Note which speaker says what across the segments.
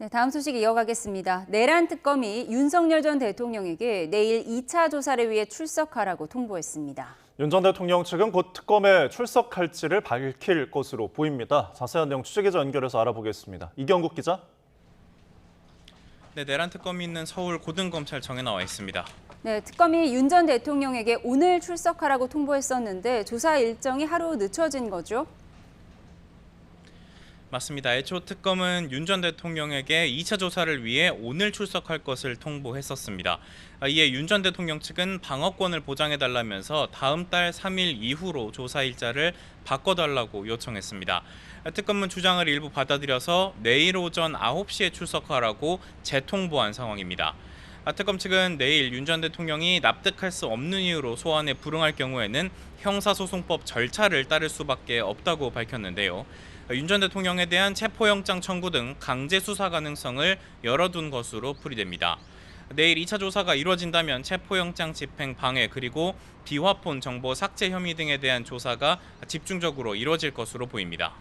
Speaker 1: 네, 다음 소식 이어가겠습니다. 내란 특검이 윤석열 전 대통령에게 내일 2차 조사를 위해 출석하라고 통보했습니다.
Speaker 2: 윤 전 대통령 측은 곧 특검에 출석할지를 밝힐 것으로 보입니다. 자세한 내용 취재기자 연결해서 알아보겠습니다. 이경국 기자.
Speaker 3: 네, 내란 특검이 있는 서울 고등검찰청에 나와 있습니다.
Speaker 1: 네, 특검이 윤 전 대통령에게 오늘 출석하라고 통보했었는데 조사 일정이 하루 늦춰진 거죠?
Speaker 3: 맞습니다. 애초 특검은 윤 전 대통령에게 2차 조사를 위해 오늘 출석할 것을 통보했었습니다. 이에 윤 전 대통령 측은 방어권을 보장해달라면서 다음 달 3일 이후로 조사 일자를 바꿔달라고 요청했습니다. 특검은 주장을 일부 받아들여서 내일 오전 9시에 출석하라고 재통보한 상황입니다. 특검 측은 내일 윤 전 대통령이 납득할 수 없는 이유로 소환에 불응할 경우에는 형사소송법 절차를 따를 수밖에 없다고 밝혔는데요. 윤 전 대통령에 대한 체포영장 청구 등 강제 수사 가능성을 열어둔 것으로 풀이됩니다. 내일 2차 조사가 이루어진다면 체포영장 집행 방해 그리고 비화폰 정보 삭제 혐의 등에 대한 조사가 집중적으로 이루어질 것으로 보입니다.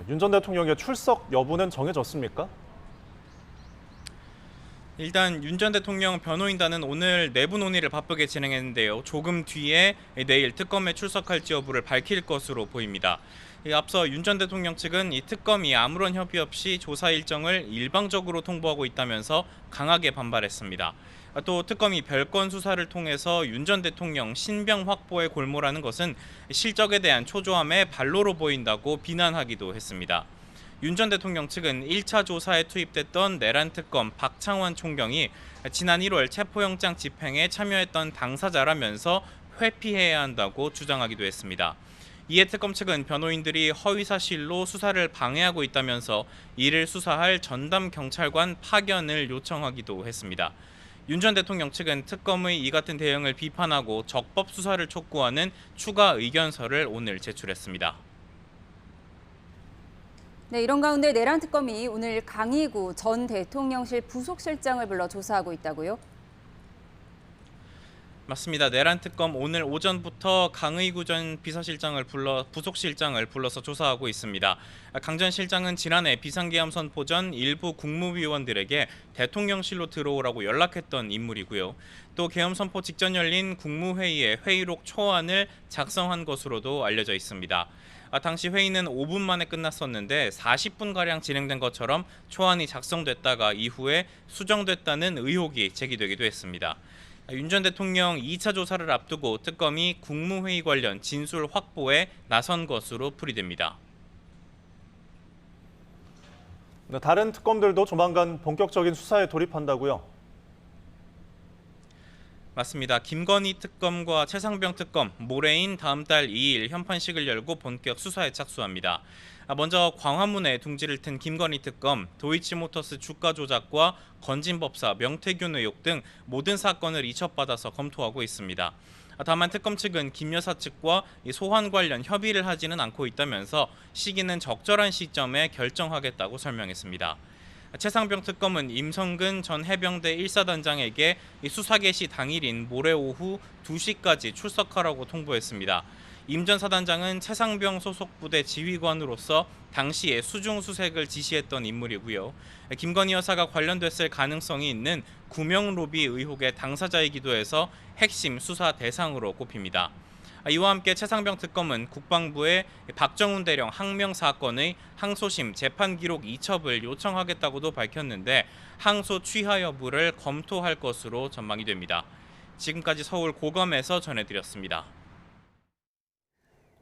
Speaker 2: 윤 전 대통령의 출석 여부는 정해졌습니까?
Speaker 3: 일단 윤 전 대통령 변호인단은 오늘 내부 논의를 바쁘게 진행했는데요. 조금 뒤에 내일 특검에 출석할지 여부를 밝힐 것으로 보입니다. 앞서 윤 전 대통령 측은 이 특검이 아무런 협의 없이 조사 일정을 일방적으로 통보하고 있다면서 강하게 반발했습니다. 또 특검이 별건 수사를 통해서 윤 전 대통령 신병 확보에 골몰하는 것은 실적에 대한 초조함의 발로로 보인다고 비난하기도 했습니다. 윤 전 대통령 측은 1차 조사에 투입됐던 내란 특검 박창원 총경이 지난 1월 체포영장 집행에 참여했던 당사자라면서 회피해야 한다고 주장하기도 했습니다. 이에 특검 측은 변호인들이 허위사실로 수사를 방해하고 있다면서 이를 수사할 전담 경찰관 파견을 요청하기도 했습니다. 윤 전 대통령 측은 특검의 이 같은 대응을 비판하고 적법 수사를 촉구하는 추가 의견서를 오늘 제출했습니다.
Speaker 1: 네, 이런 가운데 내란 특검이 오늘 강희구 전 대통령실 부속실장을 불러 조사하고 있다고요?
Speaker 3: 맞습니다. 내란 특검 오늘 오전부터 강의구 전 부속실장을 불러서 조사하고 있습니다. 강 전 실장은 지난해 비상계엄 선포 전 일부 국무위원들에게 대통령실로 들어오라고 연락했던 인물이고요. 또 계엄 선포 직전 열린 국무회의에 회의록 초안을 작성한 것으로도 알려져 있습니다. 당시 회의는 5분 만에 끝났었는데 40분가량 진행된 것처럼 초안이 작성됐다가 이후에 수정됐다는 의혹이 제기되기도 했습니다. 윤 전 대통령 2차 조사를 앞두고 특검이 국무회의 관련 진술 확보에 나선 것으로 풀이됩니다.
Speaker 2: 다른 특검들도 조만간 본격적인 수사에 돌입한다고요?
Speaker 3: 맞습니다. 김건희 특검과 최상병 특검 모레인 다음 달 2일 현판식을 열고 본격 수사에 착수합니다. 먼저 광화문에 둥지를 튼 김건희 특검, 도이치모터스 주가 조작과 건진법사, 명태균 의혹 등 모든 사건을 이첩받아서 검토하고 있습니다. 다만 특검 측은 김 여사 측과 소환 관련 협의를 하지는 않고 있다면서 시기는 적절한 시점에 결정하겠다고 설명했습니다. 최상병 특검은 임성근 전 해병대 1사단장에게 수사 개시 당일인 모레 오후 2시까지 출석하라고 통보했습니다. 임 전 사단장은 최상병 소속 부대 지휘관으로서 당시에 수중수색을 지시했던 인물이고요. 김건희 여사가 관련됐을 가능성이 있는 구명 로비 의혹의 당사자이기도 해서 핵심 수사 대상으로 꼽힙니다. 이와 함께 최상병 특검은 국방부에 박정훈 대령 항명 사건의 항소심 재판 기록 이첩을 요청하겠다고도 밝혔는데 항소 취하 여부를 검토할 것으로 전망이 됩니다. 지금까지 서울 고검에서 전해드렸습니다.